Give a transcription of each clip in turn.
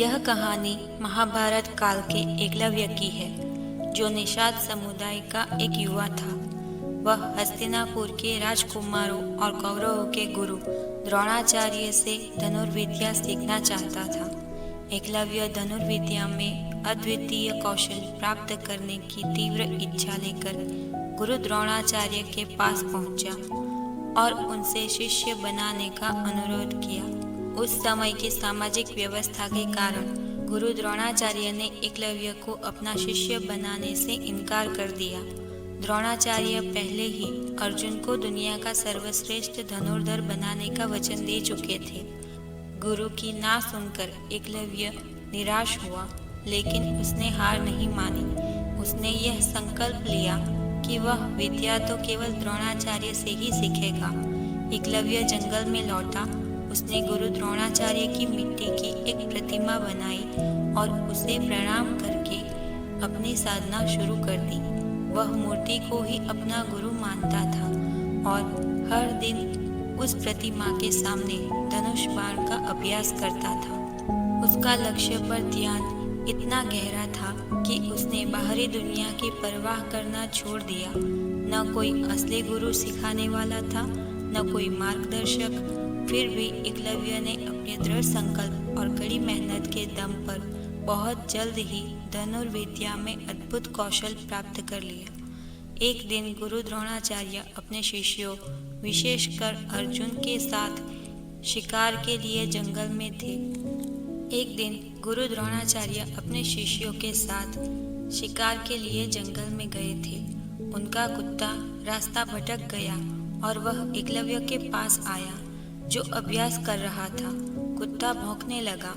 यह कहानी महाभारत काल के एकलव्य की है, जो निषाद समुदाय का एक युवा था। वह हस्तिनापुर के राजकुमारों और कौरवों के गुरु द्रोणाचार्य से धनुर्विद्या सीखना चाहता था। एकलव्य धनुर्विद्या में अद्वितीय कौशल प्राप्त करने की तीव्र इच्छा लेकर गुरु द्रोणाचार्य के पास पहुंचा और उनसे शिष्य बनाने का अनुरोध किया। उस समय की सामाजिक व्यवस्था के कारण गुरु द्रोणाचार्य ने एकलव्य को अपना शिष्य बनाने से इनकार कर दिया। द्रोणाचार्य पहले ही अर्जुन को दुनिया का सर्वश्रेष्ठ धनुर्धर बनाने का वचन दे चुके थे। गुरु की ना सुनकर एकलव्य निराश हुआ, लेकिन उसने हार नहीं मानी। उसने यह संकल्प लिया कि वह विद्या तो केवल द्रोणाचार्य से ही सीखेगा। एकलव्य जंगल में लौटा। उसने गुरु द्रोणाचार्य की मिट्टी की एक प्रतिमा बनाई और उसे प्रणाम करके अपनी साधना शुरू कर दी। वह मूर्ति को ही अपना गुरु मानता था और हर दिन उस प्रतिमा के सामने धनुष बाण का अभ्यास करता था। उसका लक्ष्य पर ध्यान इतना गहरा था कि उसने बाहरी दुनिया की परवाह करना छोड़ दिया। न कोई असली गुरु सिखाने वाला था, न कोई मार्गदर्शक। फिर भी एकलव्य ने अपने दृढ़ संकल्प और कड़ी मेहनत के दम पर बहुत जल्द ही धनुर्विद्या में अद्भुत कौशल प्राप्त कर लिया। एक दिन गुरु द्रोणाचार्य अपने शिष्यों, विशेषकर अर्जुन के साथ शिकार के लिए जंगल में थे। एक दिन गुरु द्रोणाचार्य अपने शिष्यों के साथ शिकार के लिए जंगल में गए थे। उनका कुत्ता रास्ता भटक गया और वह एकलव्य के पास आया, जो अभ्यास कर रहा था। कुत्ता भौंकने लगा।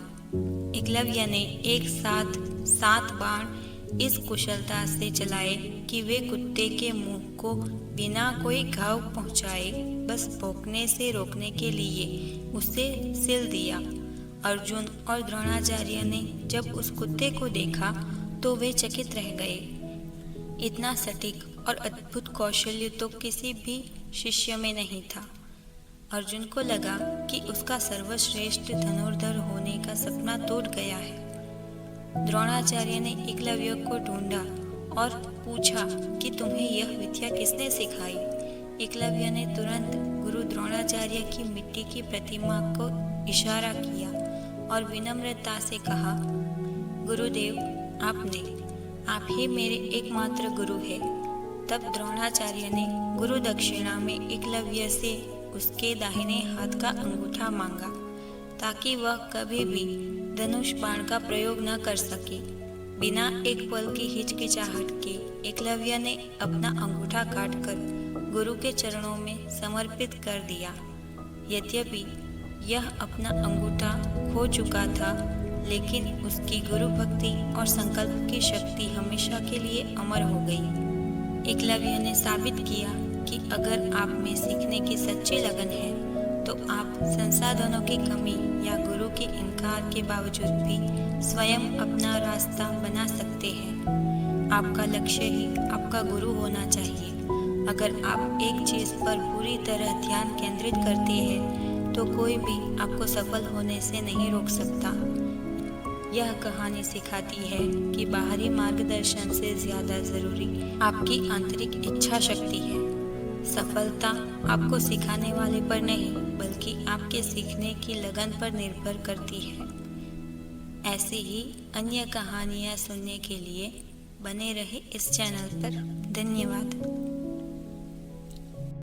एकलव्य ने एक साथ 7 बाण इस कुशलता से चलाए कि वे कुत्ते के मुंह को बिना कोई घाव पहुंचाए बस भौंकने से रोकने के लिए उसे सिल दिया। अर्जुन और द्रोणाचार्य ने जब उस कुत्ते को देखा तो वे चकित रह गए। इतना सटीक और अद्भुत कौशल्य तो किसी भी शिष्य में नहीं था। अर्जुन को लगा कि उसका सर्वश्रेष्ठ धनुर्धर होने का सपना टूट गया है। द्रोणाचार्य ने एकलव्य को ढूंढा और पूछा कि तुम्हें यह विद्या किसने सिखाई। एकलव्य ने तुरंत गुरु द्रोणाचार्य की मिट्टी की प्रतिमा को इशारा किया और विनम्रता से कहा, गुरुदेव, आप ही मेरे एकमात्र गुरु हैं। तब द्रोणाचार्य ने गुरु दक्षिणा में एकलव्य से उसके दाहिने हाथ का अंगूठा मांगा, ताकि वह कभी भी धनुष बाण का प्रयोग न कर सके। बिना एक पल की हिचकिचाहट के एकलव्य ने अपना अंगूठा काटकर गुरु के चरणों में समर्पित कर दिया। यद्यपि यह अपना अंगूठा खो चुका था, लेकिन उसकी गुरु भक्ति और संकल्प की शक्ति हमेशा के लिए अमर हो गई। एकलव्य ने साबित किया कि अगर आप में सीखने की सच्ची लगन है, तो आप संसाधनों की कमी या गुरु के इनकार के बावजूद भी स्वयं अपना रास्ता बना सकते हैं। आपका लक्ष्य ही आपका गुरु होना चाहिए। अगर आप एक चीज पर पूरी तरह ध्यान केंद्रित करते हैं, तो कोई भी आपको सफल होने से नहीं रोक सकता। यह कहानी सिखाती है कि बाहरी मार्गदर्शन से ज्यादा जरूरी आपकी आंतरिक इच्छा शक्ति है। सफलता आपको सिखाने वाले पर नहीं, बल्कि आपके सीखने की लगन पर निर्भर करती है। ऐसी ही अन्य कहानियाँ सुनने के लिए बने रहे इस चैनल पर। धन्यवाद।